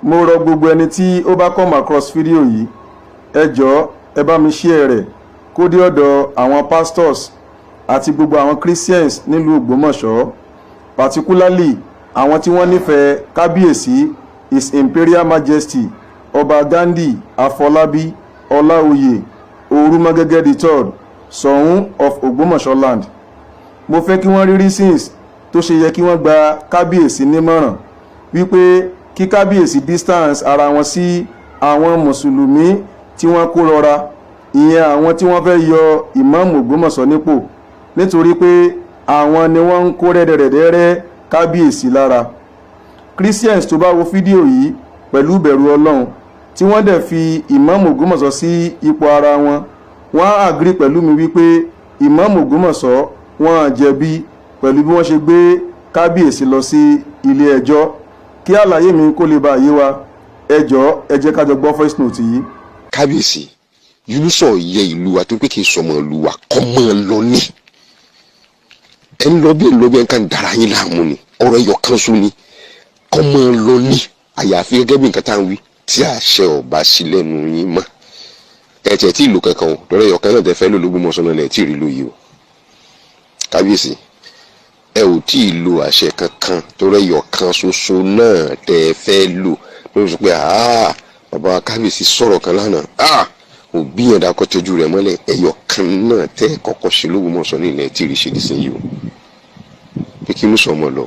mo rọ gbogbo ẹni tí ó bá come across fídíò yìí, ẹ jọ̀ọ́ ẹ bá mi share rẹ̀ kó dé ọ̀dọ̀ àwọn pastors àti gbogbo àwọn Christians nílùú Ògbómọ̀ṣọ́, particularly àwọn tí wọ́n nífẹ̀ẹ́ kábíyèsí His Imperial Majesty Ọba Ghandi Afọlábí Ọláoyè Orúmọgẹ́gẹ́ III Ṣọ̀ún of Ògbómọ̀ṣọ́ land. Mo fẹ́ kí wọ́n rí reasons tó ṣe yẹ kí wọ́n gba kábíyèsí nímọ̀ràn wípé kí kábíyèsí distance ara wọn sí àwọn mùsùlùmí tí wọ́n kó rọra, ìyẹn àwọn tí wọ́n fẹ́ yọ ìmáàmù Ògbómọ̀ṣọ́ nípò, nítorí pé àwọn ni wọ́n ń kó rẹ́dẹ̀rẹ̀dẹ̀rẹ́ kábíyèsí lára. Christians tó bá wo fídíò yìí pẹ̀lú ìbẹ̀rù Ọlọ́run tí wọ́n dẹ̀ fi ìmáàmù Ògbómọ̀ṣọ́ sí ipò ara wọn, wọ́n á agree pẹ̀lú mi wípé ìmáàmù Ògbómọ̀ṣọ́ wọn á jẹ̀bi pẹ̀lú bí wọ́n ṣe gbé kábíyèsí lọ sí ilé ẹjọ́. Kí àlàyé mi kó lè bá yé wa, ẹ jọ̀ọ́ ẹ jẹ́ ká jọ gbọ́ voice note yìí. Kábíyèsí Yunusọ yẹ ìlú wa tó pé kí n sọmọ ìlú wa kọ́ mọ́ ẹ lọ ní ẹ ń lọ bí ẹ ń kàn dára yín láàmú ni, ọ̀rọ̀ ẹyọ kan sún ni, kọ́ mọ́ ẹ lọ ní àyàfi gẹ́gẹ́ bí nǹkan tá à ń wí tí àṣẹ ọba sí lẹ́nu yín mọ́ ẹ tẹ̀ tí ìlú kankan o lọ́rọ̀ ẹyọ kan náà tẹ fẹ́ lò l'Ógbómọ̀ṣọ́ náà lẹ̀ tí ì rí lóye o. Kábíyèsí ẹ ò tí ì lo àṣẹ kankan lọ́rọ̀ ẹyọ kan ṣoṣo náà tẹ fẹ́ lò lórí sọ pé bàbá kábíyèsí sọ̀rọ̀ kan lánàá òbí yẹn dákọ̀ tẹ́jú rẹ̀ mọ́lẹ̀ ẹyọ kan náà tẹ́ kọ́kọ́ ṣe l'Ógbómọ̀ṣọ́ ní ilẹ̀ tí ì rí ṣe nísìnyí o pé kí ló sọ ọmọ lọ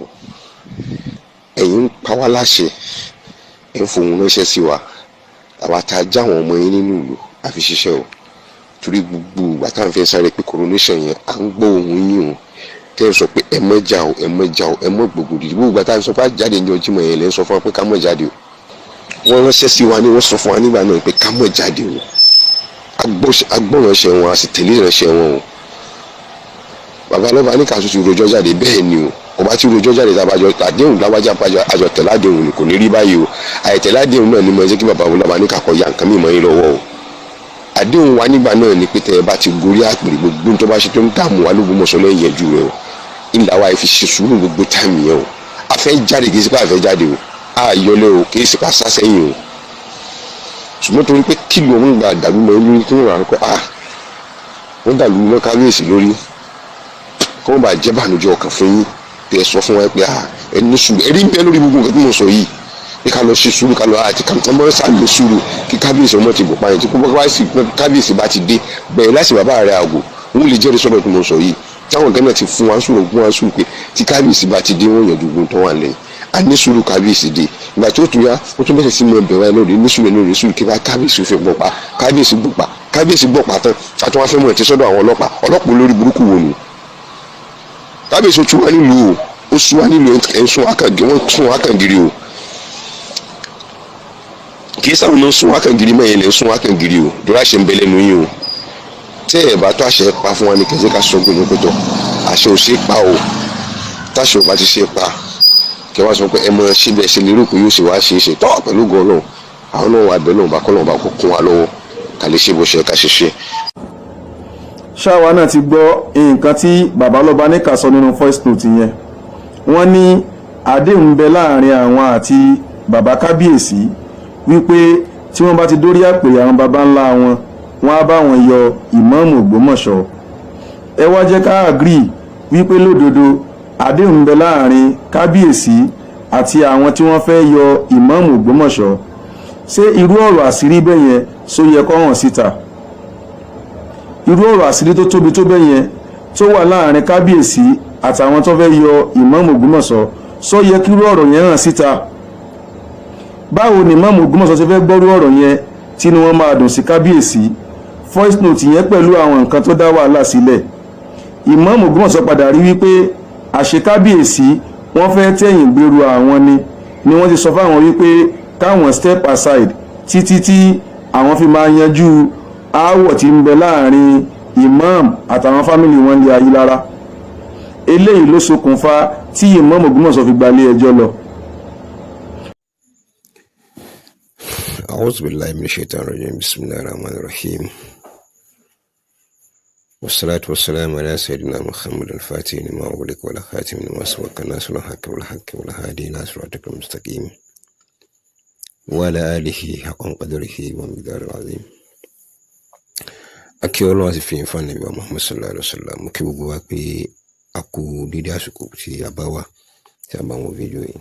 ẹ̀yin ń pa wá láṣẹ ẹ̀ ń fohùn ránṣẹ́ sí wa àwa tá a já àwọn ọmọ yín nínú ìlú àfi ṣiṣẹ́ o torí gbogbo ìgbà tá à ń fẹ́ sáré pé coronation yẹn à ń gbọ́ ohùn yín o tẹ́ ẹ sọ pé ẹ mọ́ jà o ẹ mọ́ jà o ẹ mọ́ gbogbo dìde gbogbo ìgbà tá à ń sọ pé jáde ní ọjímọ̀ yẹn lẹ́ ń sọ fún wa pé ká mọ́ jáde o wọ́n ránṣẹ́ sí wa ni wọ́n sọ fún wa nígbà náà pé ká mọ́ jáde o agbọ́ránṣẹ́ wọn a sì tẹ̀lé ìránṣẹ́ wọn o bàbá lọ́ba ní kàṣù ti rojọ́ jáde bẹ́ẹ̀ ni o ọba tí rojọ́ jáde tàbájọ àdéhùn lábájá àjọ tẹ̀ládéhùn ni kò ní rí báyìí o àìtẹ̀ládéhùn náà ni mo jẹ́ kí bàbá lọ́ba ní kàkọ́ ya nǹkan mímọ́ yín lọ́wọ́ o àdéhùn wa nígbà náà ni pé tẹ́ ẹ bá ti gorí àpèrè gbogbo tó bá ṣe tó ń dààmú wa l'Ógbómọ̀ṣọ́ lẹ́yìn ẹ̀jú rẹ o ìlà wa fi ṣe sùúrù gbogbo táìmù yẹn o a fẹ́ jáde kì í sípà fẹ́ jáde o a yọlé o kì í sípà sásẹ́yìn o ṣùgbọ́n torí pé kí ló ń gba dàlú mọ́ lórí kí wọ́n rà pé wọ́n dàlú mọ́ kábíyèsí lórí kọ́ wọ́n bá jẹ́ bànújẹ́ ọkàn fún yín pé ẹ sọ fún wa pé ẹni sùúrù ẹ̀rí ń bẹ lórí gbogbo nǹkan tí mo sọ yìí pé ká lọ ṣe sùúrù ká lọ àti kàmtàn mọ́ sá lọ sùúrù kí kábíyèsí ọmọ ti bò pa yẹn tí kábíyèsí bá ti dé bẹ̀rẹ̀ láti bàbá rẹ̀ àgò wọ́n lè jẹ́rìí sọ́dọ̀ tí mo sọ yìí táwọn gánà ti fún wa sùúrù pé tí kábíyèsí bá ti dé wọ́n yànjú gbogbo tó wà lẹ́yìn a ní sùúrù kábíyèsí dé ìgbà tó tún yá ó tún bẹ̀rẹ̀ sí mọ bẹ̀rẹ̀ lórí ní sùúrù kí kábíyèsí fi gbọ̀ pa kábíyèsí gbọ̀ pa tán àtúwọ́n fẹ́ mọ̀ ẹ̀ tí sọ́dọ̀ àwọn ọlọ́pàá olórí burúkú wo nù kábíyèsí ó tún wá nílùú ó sún wá nílùú ẹ̀ ń sún wọ́n sún wákàngiri o kì í sáwọn náà sún wákàngiri mọ́ yẹn lè sún wákàngiri o dọ́là ṣe ń bẹ lẹ́nu yín o tẹ́ ẹ̀ bá tó àṣẹ pa fún wa ní kẹ́sẹ́ ká sọ gbogbo pẹ̀tọ́ àṣẹ ò ṣe pa o táṣẹ ò bá ti ṣe pa kí wọ́n sọ pé ẹ mọ síbẹ̀ ṣe lérò pé yóò ṣe wá ṣe é ṣe tọ́ pẹ̀lú gan náà àwọn náà wà bẹ́ẹ̀ náà bá kọ́ náà bá kó kún wa lọ́wọ́ ká lè ṣe bó ṣe ká ṣe ṣe. ṣáwa náà ti gbọ́ nǹkan tí bàbá lọ́ba ní ká sọ nínú voice note yẹn wọ́n ní àdéhùn ń bẹ láàrin àwọn àti bàbá kábíyèsí wípé tí wọ́n bá ti dórí àpèrè àwọn baba ńlá wọn wọ́n á bá wọn yọ ìmáàmù Ògbómọ̀ṣọ́. ẹ wá jẹ́ ká agree wípé lódodo àdéhùn ń bẹ láàrin kábíyèsí àti àwọn tí wọ́n fẹ́ yọ ìmáàmù Ògbómọ̀ṣọ́. ṣé irú ọ̀rọ̀ àṣírí bẹ́ẹ̀ yẹn só yẹ kó hàn síta? irú ọ̀rọ̀ àṣírí tó tóbi tó bẹ́ẹ̀ yẹn tó wà láàrin kábíyèsí àtàwọn tó fẹ́ yọ ìmáàmù Ògbómọ̀ṣọ́ só yẹ kí irú ọ̀rọ̀ yẹn hàn síta? báwo ni ìmáàmù Ògbómọ̀ṣọ́ ṣe fẹ́ gbọ́rú ọ̀rọ̀ yẹn tí ni wọ́n máa dùn sí kábíyèsí? voice note yẹn pẹ̀lú àwọn nǹkan tó dá wàhálà sílẹ̀. ìmáàmù Ògbómọ̀ṣọ́ padà rí wípé àṣẹ kábíyèsí wọ́n fẹ́ tẹ̀yìn gbèrú àwọn ni wọ́n ti sọ fáwọn wípé káwọn step aside títí tí àwọn fi máa yanjú aáwọ̀ tí ń bẹ láàrin imam àtàwọn fámìlì wọn lé ayé lára. eléyìí ló ṣokùnfà tí ìmáàmù Ògbómọ̀ṣọ́ fi gbalé ẹjọ́ lọ. A'udhu billahi minash shaitanir rajim. Bismillahir rahmanir rahim. Wassalatu wassalamu ala sayyidina Muhammad al-Fatih lima ughliqa wal khatim lima sabaqa nasrul haqqi wal hadi ila siratikal mustaqim. وعلى آله حق قدره ومقداره العظيم. Akí Ọlọ́run àti fìyìn fún Ànábì wa Muhammad sallallahu alaihi wasallam. Mo kí gbogbo wa pé a kú dédé àsìkò tí a bá wà tí a bá wọn fídíò yìí.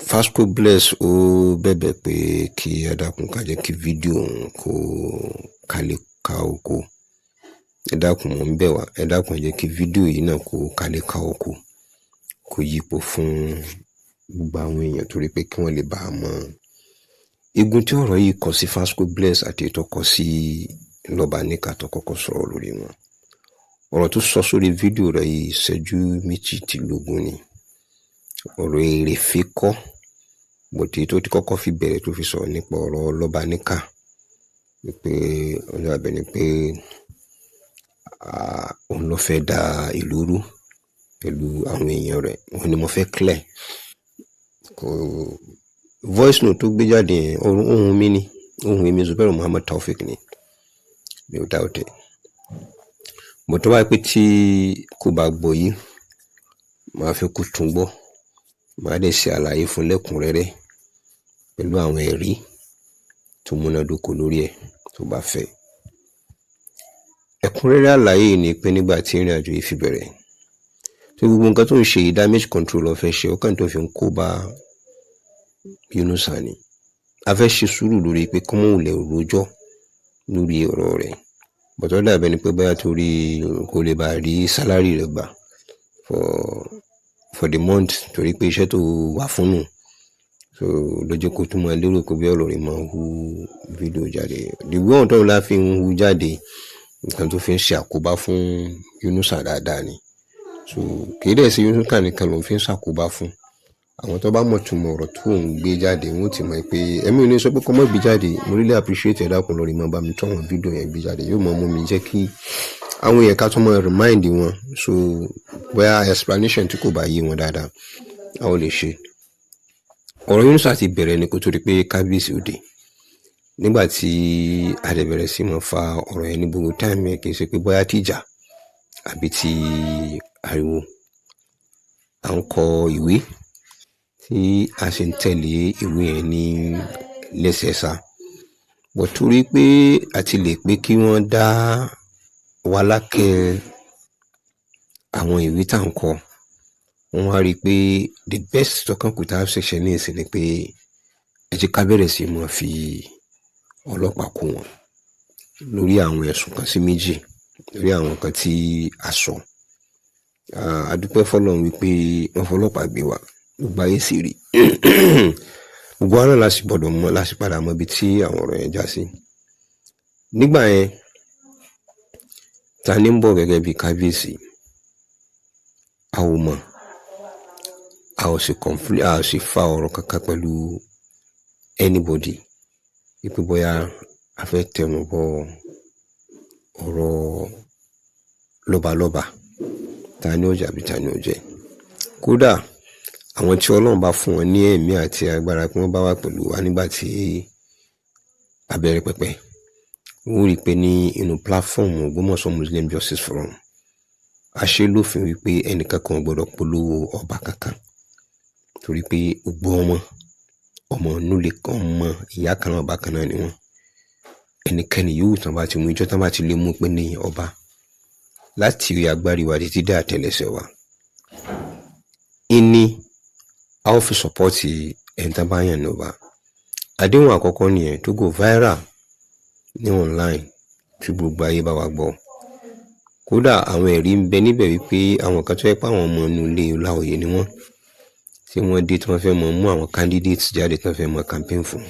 Fasco Bless ó bẹ̀bẹ̀ pé kí a dákun ká jẹ́ kí fídíò kó kálé ká oko. Ẹ dákun mò ń bẹ̀ wá, ẹ dákun jẹ́ kí fídíò yìí náà kó kálé ká oko, kó yípo fún gbogbo àwọn èèyàn torí pé kí wọ́n lè bá a mọ̀ igun tí ọ̀rọ̀ yìí kọ sí Fasco Bless àti ètò kọ sí Lobanika tó kọ́kọ́ sọ̀rọ̀ lórí wọn. Ọ̀rọ̀ tó sọ sórí fídíò rẹ̀ yìí ìṣẹ́jú 18 ni. Ọ̀rọ̀ èrè fi kọ́ bọ̀tí tó ti kọ́kọ́ fi bẹ̀rẹ̀ tó fi sọ̀rọ̀ nípa ọ̀rọ̀ Lobanika wípé ọjọ́ abẹ ni pé òun ló fẹ́ da ìlú rú pẹ̀lú àwọn èèyàn rẹ̀. Wọ́n ní mo fẹ́ clear voice note tó gbé jáde ohun mi ni, ohun èmi Zubairu Muhammad Taofik ni, mi ò doubt it. Mo tó wáyé pé tí kò bá gbọ́ yìí máa fẹ́ kó tún gbọ́, máa dẹ̀ ṣe àlàyé fún lẹ́kùnrẹ́rẹ́ pẹ̀lú àwọn ẹ̀rí tó múnádóko lórí ẹ̀ tó bá fẹ́. Ẹ̀kúnrẹ́rẹ́ àlàyé ni pé nígbà tí ìrìn àjò yìí fi bẹ̀rẹ̀ tó gbogbo nǹkan tó ń ṣe damage control ó fẹ́ ṣe ó kàn tó fi ń kó bá Yunusa ni. A fẹ́ ṣe sùúrù lórí pé kọ́mọ́ ò lè rojọ́ lórí ọ̀rọ̀ rẹ̀ bọ̀tọ́ dàbẹ́ ni pé bóyá torí kò lè bá rí sálárì rẹ̀ gbà for the month torí pé iṣẹ́ tó wà fún nù so lójú kó tún máa lérò pé bí ọ̀rọ̀ rẹ̀ máa hu fídíò jáde. Dìgbò ọ̀hún tó ń láfi ń hu jáde nǹkan tó fi ń ṣe àkóbá fún Yunusa dáadáa ni. So kìí dẹ̀ sí Yunusa nìkan ló fi ń ṣàkóbá fún àwọn tó bá mọ̀ túmọ̀ ọ̀rọ̀ tó ń gbé jáde wọ́n ti mọ̀ pé ẹ̀mí ò ní sọ pé kọ́ mọ́ gbé jáde. Mo really appreciate ẹ̀dá kan lórí mọ́ bá mi tó àwọn fídíò yẹn gbé jáde yóò mọ̀ mú mi jẹ́ kí àwọn èèyàn ká tó mọ̀ remind wọn so bóyá explanation tí kò bá yé wọn dáadáa a ó lè ṣe. Ọ̀rọ̀ Yunusa ti bẹ̀rẹ̀ ní kó tó di pé kábíyèsí òde nígbà tí a dẹ̀ bẹ̀rẹ̀ sí mọ̀ fa ọ̀rọ̀ yẹn ní gbogbo time yẹn kì í ṣe pé bóyá tíjà àbí ti ariwo. À ń kọ ìwé tí a sì ń tẹ̀lé ìwé yẹn ní lẹ́sẹẹsà bọ̀ torí pé a ti lè pé kí wọ́n dá wa lákẹ́ àwọn ìwé tá à ń kọ wọ́n wá rí i pé the best tọkàn kù tá a ṣẹ̀ṣẹ̀ ní ìsìn ni pé ẹ jẹ́ ká bẹ̀rẹ̀ sí mọ́ fi ọlọ́pàá kó wọn lórí àwọn ẹ̀sùn kan sí méjì lórí àwọn kan tí a sọ. A dúpẹ́ fọ́lọ́run wípé wọ́n fọlọ́pàá gbé wa gbogbo ayé sì rí gbogbo ara láti gbọ́dọ̀ mọ̀ láti padà mọ̀ ibi tí àwọn ọ̀rọ̀ yẹn já sí. Nígbà yẹn ta ní ń bọ̀ gẹ́gẹ́ bí kábíyèsí a ò mọ̀ a ò sì fa ọ̀rọ̀ kankan pẹ̀lú anybody wípé bóyá a fẹ́ tẹnu bọ ọ̀rọ̀ lọ́balọ́ba ta ni ó jà bí ta ni ó jẹ́. Kódà àwọn tí Ọlọ́run bá fún wọn ní ẹ̀mí àti agbára pé wọ́n bá wà pẹ̀lú wa nígbà tí a bẹ̀rẹ̀ pẹ̀pẹ̀ wọ́n rí i pé ní inú platform Ògbómọ̀ṣọ́ Muslim Justice Forum a ṣe lófin wípé ẹnìkan kan gbọ́dọ̀ polówó ọba kankan torí pé gbogbo ọmọ nulẹ̀ kan mọ ìyá kan náà bákan náà ni wọ́n. Ẹnikẹ́ni yóò tán bá ti mú ìjọ tán bá ti lè mú pé ní ọba láti rí agbárí wa títí dé àtẹ́lẹsẹ̀ wa ìní a ó fi sọpọ́tì ẹ̀ńtà báyàn ní ọba. Àdéhùn àkọ́kọ́ nìyẹn tó go viral ní online tí gbogbo ayé bá wa gbọ́. Kódà àwọn ẹ̀rí ń bẹ níbẹ̀ wípé àwọn kan tó yẹ pé àwọn ọmọ inú ilé Ọláoyè ni wọ́n tí wọ́n dé tí wọ́n fẹ́ mú àwọn candidates jáde tí wọ́n fẹ́ mọ campaign fún.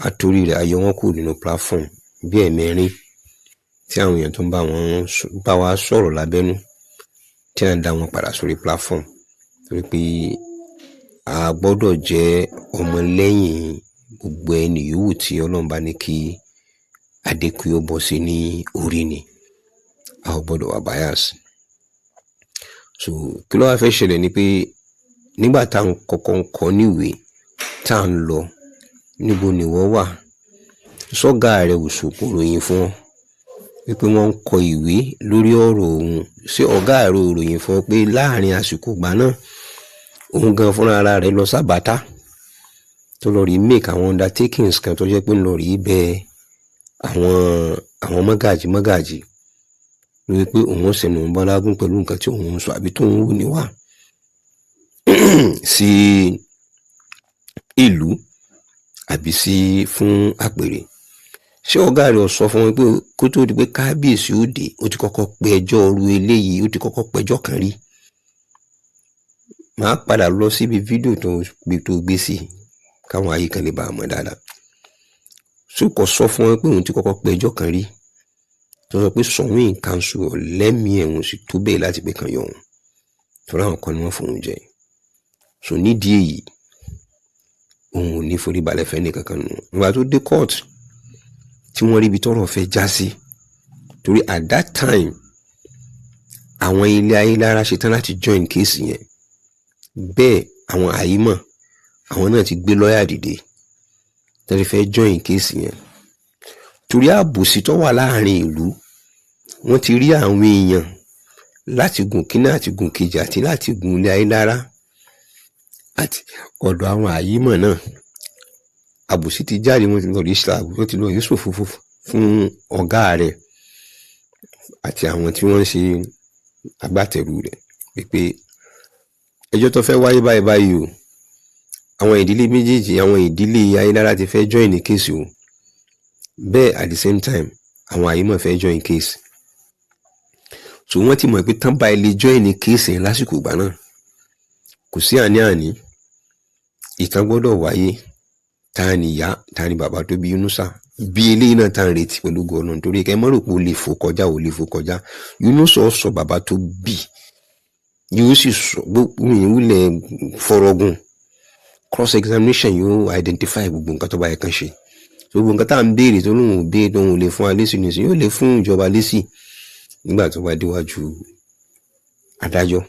Àtòrí rẹ̀ ayọ̀ wọn kù nínú platform bí ẹ̀mẹ́rin tí àwọn èèyàn tó ń bá wa sọ̀rọ̀ lábẹ́nú tí wọ́n dá wọn padà sórí platform torí pé a gbọ́dọ̀ jẹ́ ọmọlẹ́yìn gbogbo ẹni yòówù tí Ọlọ́run bá ní kí adékú yóò bọ́ sí ní orí ni a ò gbọ́dọ̀ wà bias. So kí ló wá fẹ́ ṣẹlẹ̀ ni pé nígbà tá à ń kọ́kọ́ ń kọ níwèé tá à ń lọ níbo ni wọ́n wà sọ́gà rẹ̀ òṣùpò ròyìn fún wọn wípé wọ́n ń kọ ìwé lórí ọ̀rọ̀ òun sí ọ̀gá rẹ̀ òròyìn fún wọn pé láàrin àsìkò ìgbà náà òun gan fúnra ara rẹ̀ lọ sábàtà tó lọ rí make àwọn undertakings kan tó jẹ́ pé ń lọ rí bẹ àwọn mọ́gàjì lórí pé òun sẹ̀nù ń bọ́lágún pẹ̀lú nǹkan tí òun ń sọ àbí tó ń wù níwà sí ìlú àbí sí fún àpèrè. Ṣé ọ̀gá rẹ̀ sọ fún wọn pé kó tó di pé kábíyèsí ó dé ó ti kọ́kọ́ pe ẹjọ́ ọrú eléyìí ó ti kọ́kọ́ pẹjọ́ kan rí? Màá padà lọ síbi fídíò tó gbé sí káwọn ayé kan lè bá a mọ̀ dáadáa. Ṣé kò sọ fún wọn pé òun ti kọ́kọ́ pẹjọ́ kan rí tó sọ pé Ṣọ̀ún council lẹ́mìí ẹ̀wọ̀n sì tó bẹ́ẹ̀ láti pé kan yọ òun torí àwọn kan ni wọ́n fòun jẹ. So nídìí èyí òun ò ní forí balẹ̀ fẹ́ ní kankan nù. Nígbà tó dé court tí wọ́n rí ibi tọ́rọ̀ fẹ́ já sí torí at that time àwọn ilé Ayélára ṣetán láti join case yẹn, bẹ́ẹ̀ àwọn àyímọ̀ àwọn náà ti gbé lọ́ọ̀yà dìde tẹ́lẹ̀ fẹ́ join case yẹn torí àbòsí tó wà láàrin ìlú. Wọ́n ti rí àwọn èèyàn láti gun kíní àti gun kejì àti láti gun ilé Ayélára àti ọ̀dọ̀ àwọn àyímọ̀ náà. Àbòsí ti jáde, wọ́n ti lọ rí ṣàbù, wọ́n ti lọ rí ṣòfófó fún ọ̀gá rẹ̀ àti àwọn tí wọ́n ń ṣe agbátẹrù rẹ̀ pé ẹjọ́ tó fẹ́ wáyé báyìí o, àwọn ìdílé méjèèjì, àwọn ìdílé Ayélára ti fẹ́ join ní case o, bẹ́ẹ̀ at the same time àwọn àyímọ̀ fẹ́ join case. So wọ́n ti mọ̀ pé tán bá ilé join ní case yẹn lásìkò ìgbà náà kò sí àní-àní, ìkan gbọ́dọ̀ wáyé. Ta ni ìyá, ta ni bàbá tó bí Yunusa, bí eléyìí náà tá ń retí pẹ̀lú gọ́ọ̀nà nítorí kẹ́ mọ́ rò pé ó lè fò kọjá. Yunusa sọ bàbá tó bí yóò sì sọ gbogbo ìwúlẹ̀ fọrọgùn cross examination yóò identify gbogbo nǹkan tó bá yẹ kàn ṣe. Gbogbo nǹkan tá à ń béèrè tó lóun ò béèrè tó lè fún wa lésì nìsín yóò lè fún ìjọba lésì nígbà tó bá déwájú adájọ́.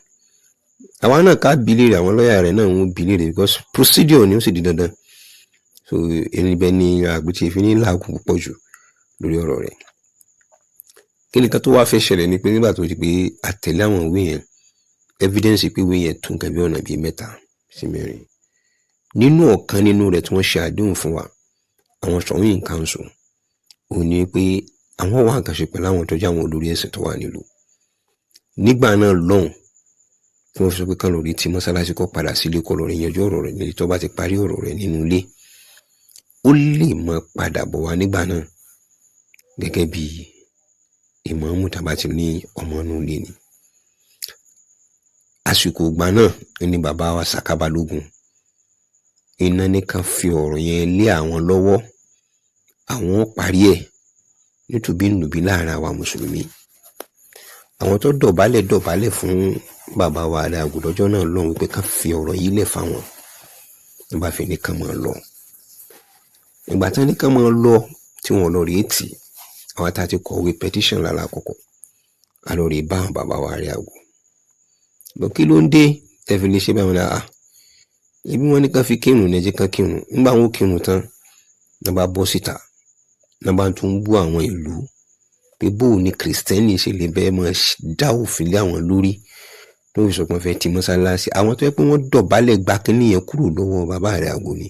Àwa náà ká bìlérè, àwọn lọ́ọ̀yà rẹ̀ náà ń bìlérè because procedure ni ó sì di dandan. So ẹnibẹ́ ni àgbẹ̀tì fi ní làágùn púpọ̀ jù lórí ọ̀rọ̀ rẹ̀. Kí ni ká tó wá fẹ́ ṣẹlẹ̀ ni pé nígbà tó di pé àtẹ̀lé àwọn ìwé yẹn, evidence pé ìwé yẹn tún nǹkan bí ọ̀nà bíi 3 sí 4. Nínú ọ̀kan nínú rẹ̀ tí wọ́n ṣe àdéhùn fún wa, àwọn Ṣọ̀ún council, ó ní pé àwọn wà nǹkan ṣe pẹ̀lú àwọn tó jẹ́ àwọn olórí ẹ̀sìn tó wà nílùú. Nígbà náà lọ́hùn tí wọ́n fi sọ pé kán lórí tí mọ́sálásí kọ́ padà sílé kọ́ lórí yanjú ọ̀rọ̀ rẹ̀ nílé tó bá ti parí ọ̀rọ̀ rẹ̀ nínú ilé. Ó lè mọ padà bọ̀ wá nígbà náà gẹ́gẹ́ bí ìmáàmù tàbá ti ní ọmọ inú ilé ni. Àsìkò ìgbà náà ni bàbá wa Sàká Balógun iná ní ká fi ọ̀rọ̀ yẹn lé àwọn lọ́wọ́, àwọn parí ẹ̀ nítòbínúbí láàrin àwa mùsùlùmí. Àwọn tó dọ̀bálẹ̀ fún bàbá wa Adáàgún lọ́jọ́ náà lọ́hùn wípé ká fi ọ̀rọ̀ yìí lẹ̀ fáwọn nígbà fi ní ká máa lọ. Ìgbà tán ní ká máa lọ tí wọ́n lọ rí ètì, àwọn tá ti kọ̀wé petition lára àkọ́kọ́ a lọ rí bá bàbá wa Adáàgún. Lọ kí ló ń dé tẹ́fi lè ṣe báwọn náà? Ibi wọn ní ká fi kírun ní ẹjẹ́ ká kírun. Nígbà wọn kírun tán náà bá bọ́ síta náà bá tún bú àwọn ìlú pé bóò ni kìrìsìtẹ́nì ṣe lè bẹ́ẹ̀ máa dá òfin lé àwọn lórí tó fi sọpọ̀ fẹ́ ti mọ́sálásí. Àwọn tó yẹ pé wọ́n dọ̀bálẹ̀ gba kínní yẹn kúrò lọ́wọ́ bàbá Adáàgún ni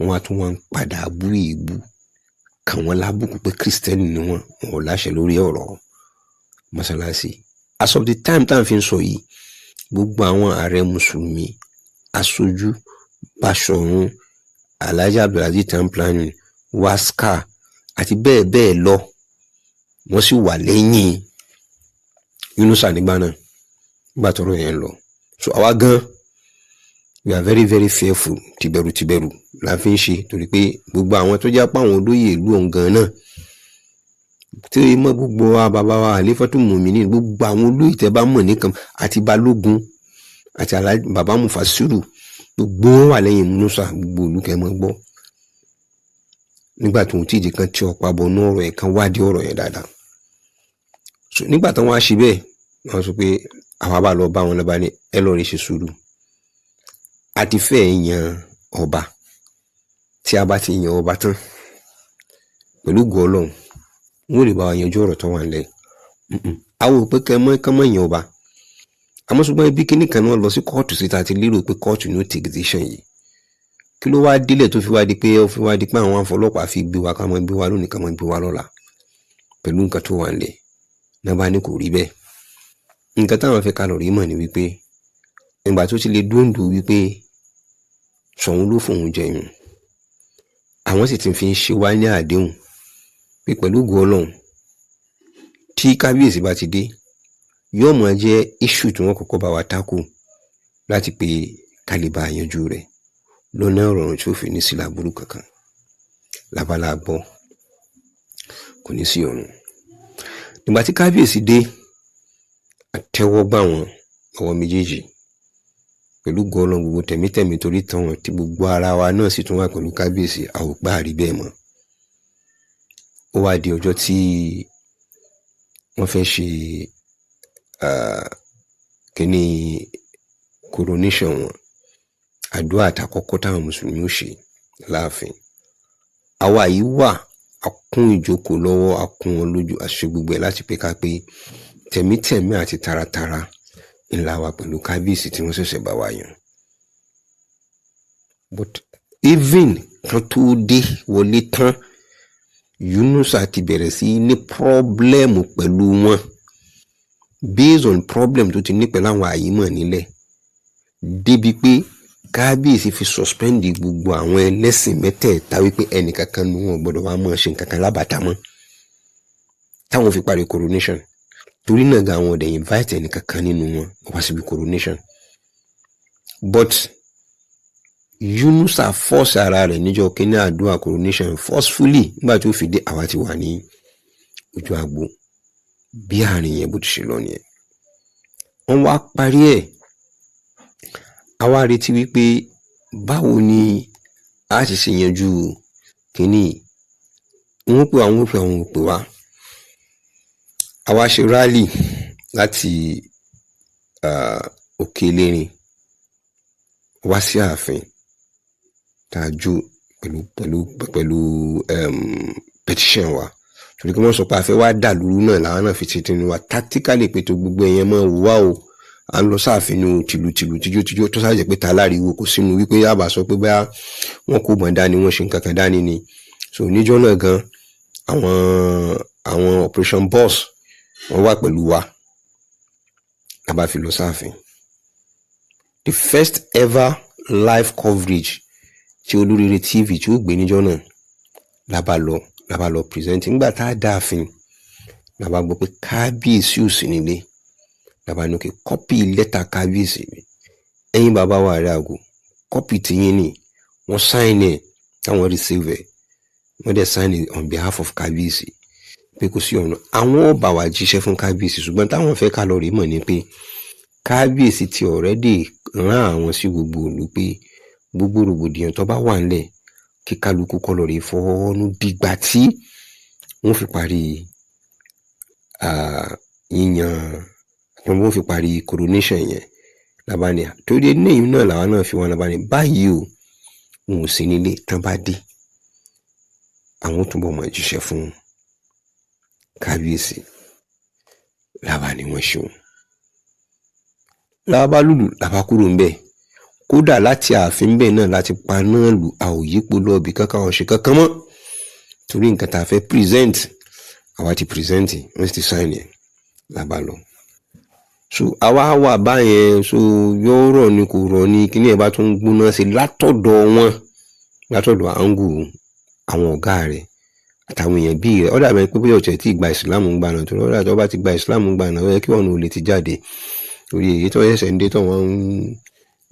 wọ́n á tún wọn padà bú ìbú kàn wọ́n lábùkù pé kìrìsìtẹ́nì ni wọ́n ò láṣẹ lórí ọ̀rọ̀ mọ́sálásí. As of the time tá à ń fi sọ yìí, gbogbo àwọn ààrẹ mùsùlùmí, aṣojú, Báṣọ̀run, Alhaji Abdulaziz Templani, Waska àti bẹ́ẹ̀ bẹ́ẹ̀ lọ wọ́n sì wà lẹ́yìn Yunusa nígbà náà nígbà tọ́rọ̀ yẹn lọ. So àwa gan we are very very fearful, tìbẹ̀rù la fi ń ṣe torí pé gbogbo àwọn tó jẹ́ apá àwọn olóyè ìlú ọ̀hún gan náà tí ó mọ gbogbo wa bàbá wa Àlífátù Mùmínì, gbogbo àwọn olóyè tẹ́ bá mọ̀ nìkan àti Balógun àti bàbá Mufasiru gbogbo wọn wà lẹ́yìn Yunusa, gbogbo olùkẹ́ mọ́ gbọ́ nígbà tó ń tíje kan tí ọ̀pá bọ̀ ní ọ̀rọ̀ yẹn kan wádìí ọ̀rọ̀ yẹn dáadáa. So nígbà táwọn á ṣe bẹ́ẹ̀ wọ́n sọ pé àwa bá lọ bá wọn lọ́ba ní ẹ lọ́ọ́ rí ṣe sùúrù, a ti fẹ́ yan ọba, tí a bá ti yan ọba tán pẹ̀lú ògo Ọlọ́run wọ́n lè bá wa yanjú ọ̀rọ̀ tó wà nílẹ̀. Àwọn òpé kẹ́mọ́ yan ọba àmọ́ ṣùgbọ́n ibi kíní kan náà lọ sí kóòtù síta ti lérò pé kóòtù ní ó take decision yìí kí ló wá délẹ̀ tó fi wá di pé àwọn afọlọ́pàá fi gbé wa ká máa gbé wa lónìí ká máa gbé wa lọ́la pẹ̀lú nǹkan tó wà nílẹ̀ náà bá ní kò rí bẹ́ẹ̀ nǹkan táwọn fẹ́ ká lọ rí mọ̀ ní wípé ìgbà tó ti lè dúndú wípé Ṣọ̀ún ló fòun jẹyìn àwọn sì ti fi ń ṣe wá ní àdéhùn pé pẹ̀lú ògo Ọlọ́run tí kábíyèsí bá ti dé yóò máa jẹ́ issue tí wọ́n kọ́kọ́ bá wa tákù láti pé kálíbà yanjú rẹ̀ lọ́nà ọ̀rọ̀ tí ó fi ní sí láburú kankan lábala gbọ́ kò ní sí ọ̀run nígbà tí kábíyèsí dé àtẹ́wọ́gbà wọn ọwọ́ méjèèjì pẹ̀lú gọ́ọ̀lọ́ gbogbo tẹ̀mítẹ̀mí torí tán tí gbogbo ara wa náà sì tún wà pẹ̀lú kábíyèsí àwògbà àrí bẹ́ẹ̀ mọ́ ó wá di ọjọ́ tí wọ́n fẹ́ ṣe kíní coronation wọn àdúrà àtàkọ́kọ́ táwọn mùsùlùmí ó ṣe láàfin àwa yìí wà akún ìjókòó lọ́wọ́ akún wọn lójú àṣẹ gbogbo ẹ̀ láti pé ká pé tẹ̀mítẹ̀mí àti taratara ńlá wa pẹ̀lú kábíyèsí tí wọ́n ṣẹ̀ṣẹ̀ bá wa yàn but even kan tó dé wọlé tán Yunusa ti bẹ̀rẹ̀ sí ní pọ́blẹ́mù pẹ̀lú wọn based on problem tó ti ní pẹ̀lú àwọn àyímọ̀ nílẹ̀ débi pé kábíyèsí fi suspend gbogbo àwọn ẹlẹ́sìn mẹ́tẹ̀ẹ̀ta wípé ẹnìkankan ní wọn gbọ́dọ̀ wá mọ́ ṣe nǹkankan lábàtà mọ́ táwọn fi parí coronation torí náà ga àwọn ọ̀dẹ̀ invite ẹnìkankan nínú wọn wá síbi coronation but Yunusa force ara rẹ̀ níjọ́ kíní àdúrà coronation forcefully nígbà tí ó fi dé àwa ti wà ní ojú agbo bí àárín yẹn bó ti ṣe lọ nìyẹn wọ́n wá parí ẹ̀ àwa retí wípé báwo ni a ti ṣe yanjú kíní wọ́n pè àwọn òpè wá àwa ṣe rally láti òkè lérin wá sí ààfin tààjú pẹ̀lú petition wa torí kí wọ́n sọ pé a fẹ́ wá dà lúrú náà làwọn náà fi ti tinú wa tactically pé tó gbogbo ẹ̀yẹn mọ́ wá o à ń lọ sáàfin ní tìlù tíjó tó sáàjẹ́ pé ta láriwo kò sínú wípé yàbá sọ pé bá wọn kò bọ̀n dání wọn ṣe nǹkan kan dání ni so níjọ́ náà gan àwọn operation boss wọ́n wà pẹ̀lú wa a bá fi lọ sáàfin the first ever live coverage tí Olúrere TV tí ó gbé níjọ́ náà la bá lọ present nígbà tá a dáàfin la bá gbọ́ pé kábíyèsí ò sí nílé la bá ní kí kọ́pì lẹ́tà kábíyèsí ẹ̀yin bàbá wa rẹ̀ àgọ́ kọ́pì tìyín ni wọ́n sign ẹ̀ táwọn receive ẹ̀ wọ́n dẹ̀ sign it on behalf of kábíyèsí pé kò sí ọ̀nà àwọn ọba wa jíṣẹ́ fún kábíyèsí ṣùgbọ́n táwọn fẹ́ ká lọ rí mọ̀ ní pé kábíyèsí ti already rán àwọn sí gbogbo ìlú pé gbogbo rògbòdìyàn tó bá wà nílẹ̀ kí kálukú kọ́ lọ rí fọwọ́nú dìgbà tí wọ́n fi parí wọ́n fi parí coronation yẹn labani torí ní náà làwọn náà fi wọn labani báyìí o wọn ò sí nílé tán bá dé àwọn túnbọ̀ mọ̀ jíṣẹ́ fún kábíyèsí labani wọ́n ṣeun lábá lùlù làbá kúrò ń bẹ̀ kódà láti ààfin bẹ́ẹ̀ náà láti pa náà lù àòyípo lọ́ọ̀bì kankan ọ̀ṣẹ̀ kankan mọ́ torí nǹkan tá a fẹ́ present àwa ti present wọ́n ti sign ẹ̀ lábá lọ so àwa wà báyẹn so yóò rọ̀ ni kò rọ̀ ni kíní ẹ̀ bá tún gbóná sí látọ̀dọ̀ àǹgù àwọn ọ̀gá rẹ̀ àtàwọn èèyàn bíi rẹ̀ ọ̀dà bẹ́ẹ̀ pé bóyá ọ̀tẹ̀ tí gba ìsìlámù ń gbà náà torí ọ̀dà tó bá ti gba ìsìlámù ń gbà náà ó yẹ kí ọ̀nà ò lè ti jáde torí èyí tó ṣẹ̀ṣẹ̀ ń dé tó wọ́n ń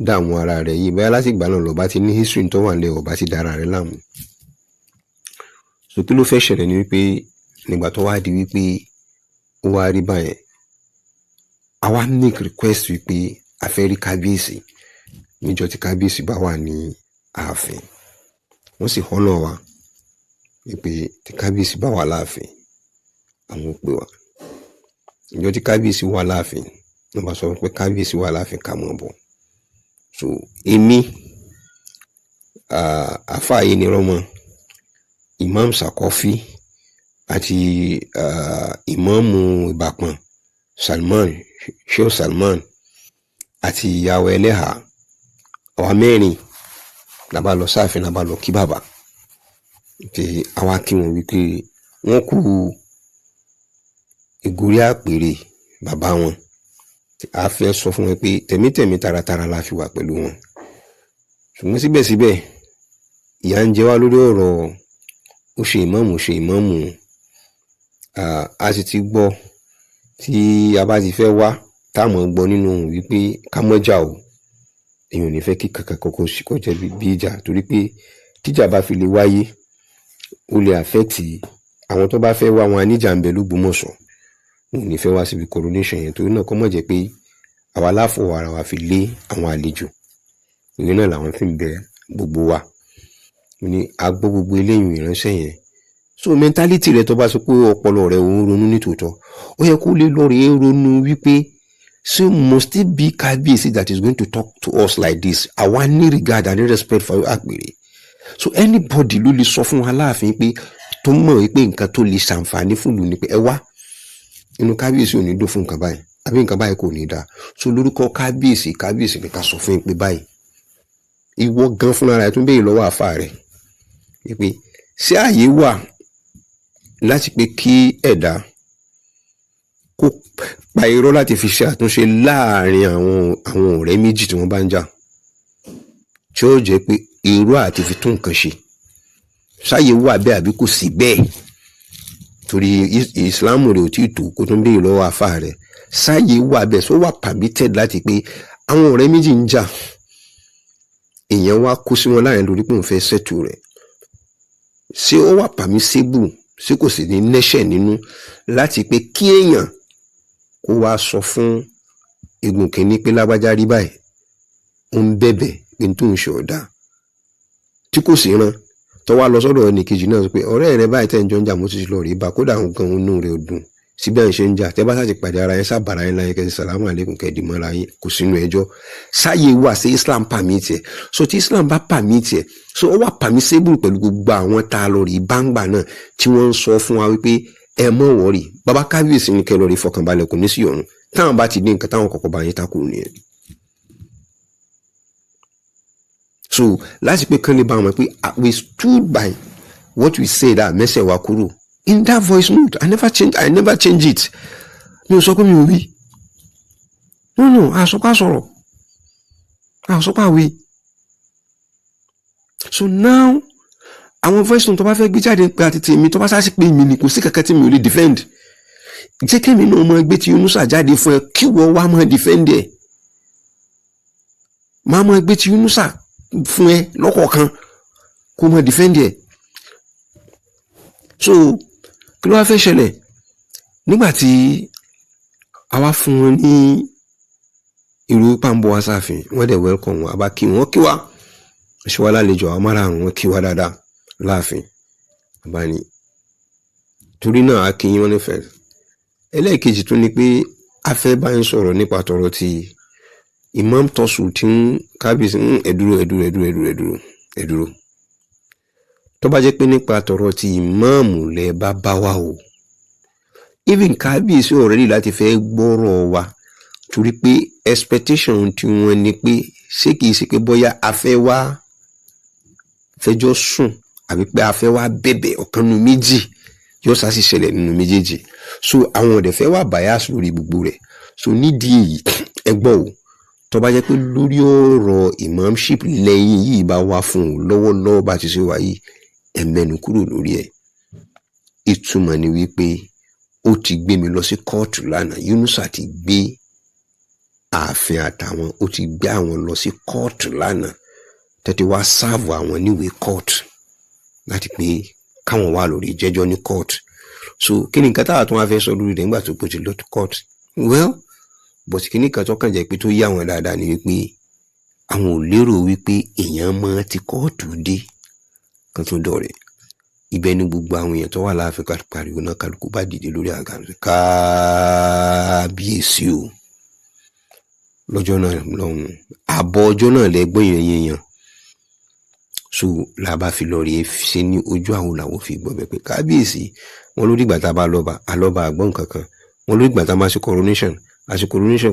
dààmú ara rẹ̀ yìí bóyá láti ìgbà náà lọ́ba ti ní history tó wà nílẹ̀ ọba ti dára rẹ̀ láàmú so kí ló fẹ́ ṣẹlẹ̀ ni wípé nígbà tó wá di wípé ó wá rí báyẹn àwa make request wípé a fẹ́ rí kábíyèsí níjọ́ tí kábíyèsí bá wà ní ààfin wọ́n sì họ́nà wa wípé tí kábíyèsí bá wà láàfin àwọn ò pè wá níjọ́ tí kábíyèsí wà láàfin wọ́n bá sọ pé kábíyèsí wà láàfin ká mọ̀ bọ̀ so èmi àfáàyè ni rọ́mọ Imam Sakofi àti ìmáàmù Ìbàpọ̀n Salman Sheikh Salman àti ìyàwó ẹlẹ́hà, àwa mẹ́rin la bá lọ sáàfin, la bá lọ kí bàbá pé àwa kí wọn wípé wọ́n kú ìgórí àpèrè bàbá wọn. A fẹ́ sọ fún wọn pé tẹ̀mítẹ̀mí taratara la fi wà pẹ̀lú wọn, ṣùgbọ́n síbẹ̀síbẹ̀ ìyà ń jẹ wá lórí ọ̀rọ̀ ó ṣe ìmáàmù. A sì ti gbọ́ tí a bá ti fẹ́ wá táwọn gbọ́ nínú ohun wípé ká mọ́jà o, èèyàn ò ní fẹ́ kí kankan kó jẹ́ bí ìjà, torí pé tíjà bá fi lè wáyé ó lè affect àwọn tó bá fẹ́ wá wọn aníjà ń bẹ l'Ógbómọ̀ṣọ́, wọn ò ní fẹ́ wá síbi coronation yẹn, torí náà kó mọ̀ jẹ́ pé àwa láfọ̀ ara wa fi lé àwọn àlejò, ìyẹn náà làwọn fi ń bẹ gbogbo wa ní agbọ́ gbogbo eléyìí ìránṣẹ́ yẹn. So mentality rẹ tó bá sọ pé ọpọlọ rẹ ò ń ronú ní tòótọ́, ó yẹ kó lè lọ rèé ronú wípé so must it be Kábíyèsí that is going to talk to us like this? Àwa ní regard and respect for Àpèrè. So anybody ló lè sọ fún wa láàfin pé tó mọ̀ wípé nǹkan tó lè ṣàǹfààní fún ìlú ni pé ẹ wá inú Kábíyèsí ò ní dùn fún nǹkan báyìí àbí nǹkan báyìí kò ní dáa. So lórúkọ Kábíyèsí ni ká sọ fún yín pé báyìí. Ìwọ gan fúnra rẹ tún béèrè lọ́wọ́ àfáà rẹ wípé ṣé àyè wà láti pé kí ẹ̀dá kó pa irọ́ láti fi ṣe àtúnṣe láàrin àwọn ọ̀rẹ́ méjì tí wọ́n bá ń jà, tí ó jẹ́ pé irọ́ àti fi tún nǹkan ṣe. Ṣáyé wà bẹ́ẹ̀ àbí kò sí bẹ́ẹ̀? Torí ìsìláàmù rẹ̀ ò tí ì tó kó tún béèrè lọ́wọ́ àfáà rẹ̀. Ṣáyé wà bẹ́ẹ̀, sọ wà permitted láti pé àwọn ọ̀rẹ́ méjì ń jà, èèyàn wá kó sí wọn láàrin lórí pé òun fẹ́ ṣètò rẹ̀. Ṣé ó wà permissible, ṣé kò sì ní nẹ́ṣẹ̀ nínú láti pé kí èèyàn kó wá sọ fún igun kìíní pé lágbájá rí báyìí, ó ń bẹ̀bẹ̀ pé tó ń ṣe ọ̀dà, tí kò sí rán tó wá lọ sọ́dọ̀ ẹnì kejì náà pé ọ̀rẹ́ rẹ báyìí tẹ́ ń jọ ń jà, mo ti lọ rí bá, kódà àwọn gan inú rẹ̀ ò dùn síbẹ̀ ń ṣe ń jà, tẹ́ bá sáà ti pàdé ara yẹn sábàrà yẹn láyé kẹsì sàlámù àlékún kẹ́ẹ̀dì mọ́ra yín, kò sínú ẹjọ́. Sáyé wà sí Islam permit ẹ̀. So tí Islam bá permit ẹ̀, so ó wà permissible pẹ̀lú gbogbo àwọn tá a lọ rí báńgbà náà tí wọ́n ń sọ fún wa wípé ẹ mọ̀ wọ́rì, bàbá Kábíyèsí ní kẹ́ lọ rí fọkànbalẹ̀, kò ní sí ọ̀run. Táwọn bá ti dé nǹkan táwọn kọ̀ọ̀kan bá yín takò nìyẹn. So láti pé kán lè bá wọn pé we stood by what we said, mẹ́sẹ̀ wa kúrò in that voice note. I never change it. Mi ò sọ pé mi ò wí. No, àsọpá sọ̀rọ̀, àsọpá wí. So now àwọn voice note tó bá fẹ́ gbé jáde pé àti tèmi tó bá sá sí pé mi ni kò sí kankan tí mi ò lè defend. Jẹ́ kí èmi náà mọ ẹgbẹ́ tí Yunusa jáde fún ẹ, kí wọ́n wá mọ defend ẹ̀. Máa mọ ẹgbẹ́ tí Yunusa fún ẹ lọ́kọ̀ọ̀kan kó mọ defend ẹ̀. So kí ló wá fẹ́ ṣẹlẹ̀ nígbà tí a wá fún wọn ní ìró pàǹbọ̀ wá sáàfin, wọ́n dẹ̀ welcome wọn, àbá kí wọ́n kí wá ṣe wá lálejò àwọn márààrún, wọn kí wá dáadáa láàfin. Àbá ní torí náà a kí yín wọn nífẹ̀ẹ́. Ẹlẹ́ẹ̀kejì tún ni pé a fẹ́ bá yín sọ̀rọ̀ nípa tọrọ ti Imam Tọ́sù tí ń Kábíyèsí ẹ̀dúró. Tó bá jẹ́ pé nípa tọrọ ti ìmáàmù lẹ bá bá wa o, even Kábíyèsí already láti fẹ́ gbọ́rọ̀ wa, torí pé expectation tí wọ́n ní pé ṣé kìí ṣe pé bóyá a fẹ́ wá fẹjọ́ sùn àbí pé a fẹ́ wá bẹ̀bẹ̀ ọ̀kan nínú méjì, yóò sá sí ṣẹlẹ̀ nínú méjèèjì. So àwọn ọ̀dẹ̀ fẹ́ wá bias lórí gbogbo rẹ̀. So nídìí èyí ẹgbọ́ o, tó bá jẹ́ pé lórí ọ̀rọ̀ imamship lẹ́yìn yìí bá wá fún un lọ́wọ́lọ́wọ́ bá ti ṣe wà yìí, ẹ mẹ́nu kúrò lórí ẹ̀. Ìtumọ̀ ni wípé ó ti gbé mi lọ sí kóòtù lánàá. Yunusa ti gbé ààfin àtàwọn, ó ti gbé àwọn lọ sí kóòtù lánàá, tẹ́tí wá sáàbù àwọn níwèé kóòtù láti pé káwọn wà lórí ìjẹ́jọ́ ní kóòtù. So kí ni nǹkan táwa tó wá fẹ́ sọ lórí rẹ̀ nígbà tó pé ti lọ tó kóòtù? Well, but kí ni nǹkan tó kàn jẹ́ pé tó yá wọn dáadáa ni wípé àwọn ò lérò wípé èèyàn mọ́ ti kóòtù dé kan tó dọ̀rẹ́. Ibẹ̀ ni gbogbo àwọn èèyàn tó wà láàfin pariwo náà, kálukú bá dìde lórí àga rẹ̀, Kábíyèsí o. Lọ́jọ́ náà lọ́hùn, àbọ̀ ọjọ́ náà lẹ́gbọ́n èèyàn. So la bá fi lọ rí ṣe ní ojú àwọn làwọn fi gbọ́ bẹ́ẹ̀ pé Kábíyèsí wọn ló dìgbà tá a bá lọ́ba àgbọ̀n kankan, wọn ló dìgbà tá a máa ṣe coronation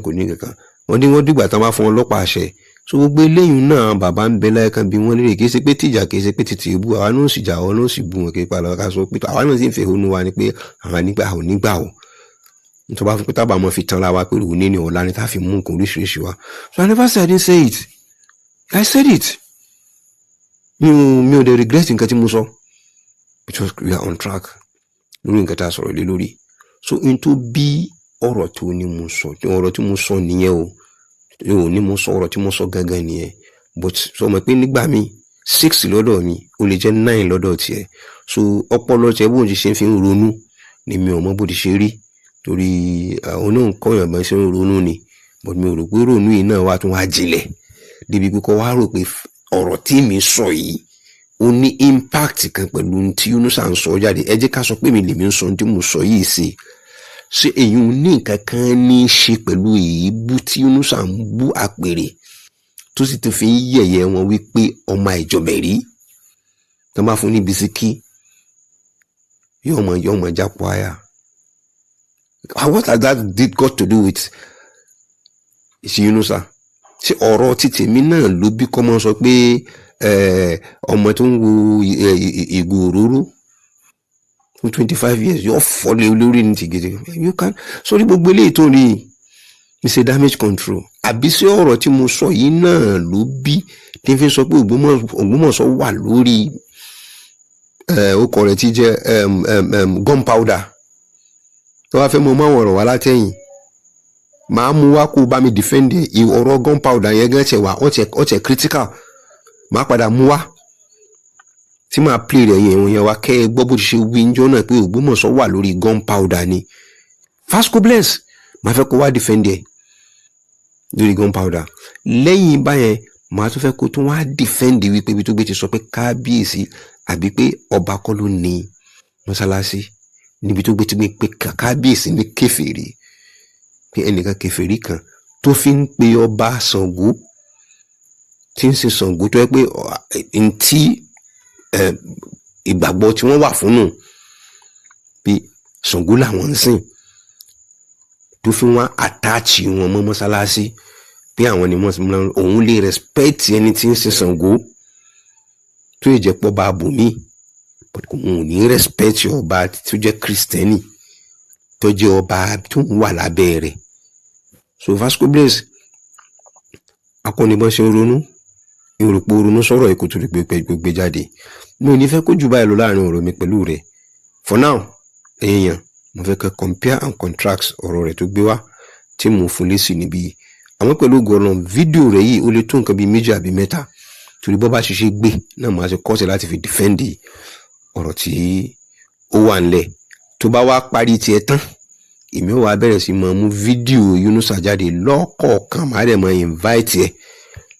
kò ní kankan, wọ́n ní wọ́n dìgbà tán bá fún ọlọ́pàá àṣẹ. So gbogbo eléyìí náà bàbá ń bẹ láyé kan bí wọ́n lérè kì í ṣe pé tìjà kì í ṣe pé títì ìbú àwa náà sì jà àwọn náà sì bú wọn kì í padà ká sọ pé àwa náà sì ń fẹ̀hónú wa ni pé àwọn nígbà ò nítorí bá fún pé tábà mọ́ fi tán ra wa pé òun ní ọ̀la ni tá fi mú nǹkan oríṣiríṣi wa. So I never said I didn't say it. I said it. Mi ò dé regret nǹkan tí mo sọ because we are on track lórí nǹkan tá a sọ̀rọ̀ lé lórí. So n tó bí ọ̀rọ̀ tí mo sọ nìyẹn o. Yóò ní mo sọ ọ̀rọ̀ tí mo sọ gangan nìyẹn. But sọ mọ̀ pé nígbà mi 6 lọ́dọ̀ mi ó lè jẹ́ 9 lọ́dọ̀ tiẹ̀. So ọpọlọ tiẹ̀ bóun ti ṣe ń fi ń ronú ni mi ò mọ bó ti ṣe rí torí àwọn náà ń kọ́yàn bá ṣe ń ronú ni. But mi ò rò pé ronú yìí náà wá tún wá jinlẹ̀ débi pé kó wá rò pé ọ̀rọ̀ tí mi sọ yìí ó ní impact kan pẹ̀lú tí Yunusa ń sọ jáde. Ẹ jẹ́ ká sọ pé mi lèmi ń sọ tí mo sọ yìí sí. Ṣé èyí ò ní nǹkan kan ní í ṣe pẹ̀lú èébú tí Yunusa ń bú Àpèrè tó sì ti fi ń yẹ̀yẹ́ wọn wípé ọmọ ìjọbẹ̀rí tó bá fún ní bisikí yóò mọ jápọ̀ àyà. What has that got to do with Yunusa? Ṣé ọ̀rọ̀ títì mi náà ló bí kọ́ mọ́ sọ pé ọmọ tó ń wo ìgò òróró fún 25 years yóò fọ́lé olórí ní tìgìdì. You can sórí gbogbo eléyìí tó rí ṣe damage control. Àbí sí ọ̀rọ̀ tí mo sọ yìí náà ló bí tí n fi sọ pé Ògbómọ̀ṣọ́ wà lórí ọkọ̀ rẹ̀ tí jẹ́ gunpowder. Tó wá fẹ́ mọ máa wọ̀rọ̀ wá látẹ̀yìn màá mú wá kó bá mi defend ọ̀rọ̀ gunpowder yẹn gan ṣe wà ọ̀tẹ̀ critical. Màá padà mú wá tí màá play rẹ̀ yẹn wá kẹ́ ẹ gbọ́ bó ti ṣe wí njọ́ náà pé Ògbómọ̀ṣọ́ wà lórí gunpowder ni. Vasco Bless màá fẹ́ kó wá defend ẹ̀ lórí gunpowder. Lẹ́yìn báyẹn màá tún fẹ́ kó tún wá defend wípé ibi tó gbé ti sọ pé kábíyèsí àbí pé ọba kọ́ ló ní mọ́sálásí níbi tó gbé ti gbé pé kábíyèsí ní kèfèrí pé ẹnìkan kèfèrí kan tó fi ń pe ọba Ṣàngó tí ń ṣe Ṣàngó tó yẹ pé ntí ìgbàgbọ́ tí wọ́n wà fún nù pé Ṣàngó làwọn ń sìn tó fi wọ́n àtàchì wọn mọ́ mọ́sálásí pé àwọn ni òun lè respect ẹni tí ń ṣe Ṣàngó tó yẹ jẹ́ pọ́ bá bùnmí but òun ò ní respect ọba tó jẹ́ kristẹni tó jẹ́ ọba tó ń wà lábẹ́ rẹ̀. So Vasco Bless akọ́nibọ́n ṣe ń ronú ìròpò ronú sọ̀rọ̀ ikú tó rí gbé jáde. Mi ò ní fẹ́ kó jù báyìí lọ láàrin ọ̀rọ̀ mi pẹ̀lú rẹ̀. For now èèyàn mo fẹ́ kẹ́ compare and contrast ọ̀rọ̀ rẹ̀ tó gbé wá tí mo fún lésì níbí. Àwọn pẹ̀lú gọ̀ọ̀nà fídíò rẹ̀ yìí ó lè tó nǹkan bíi 2 àbí 3 torí bọ́ bá ṣe gbé náà máa ṣe kọ́sẹ̀ láti fi defend ọ̀rọ̀ tí ó wà ńlẹ̀. Tó bá wá parí tiẹ̀ tán èmi ó wá bẹ̀rẹ̀ sí máa mú fídíò Yunusa jáde lọ́kọ̀ọ̀kan máa dẹ̀ máa invite ẹ̀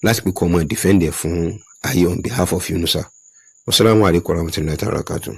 láti pé kó máa defend ẹ̀ fún ayé on behalf of Yunusa. Wassalamu alaikum warahmatullahi wabarakatuh.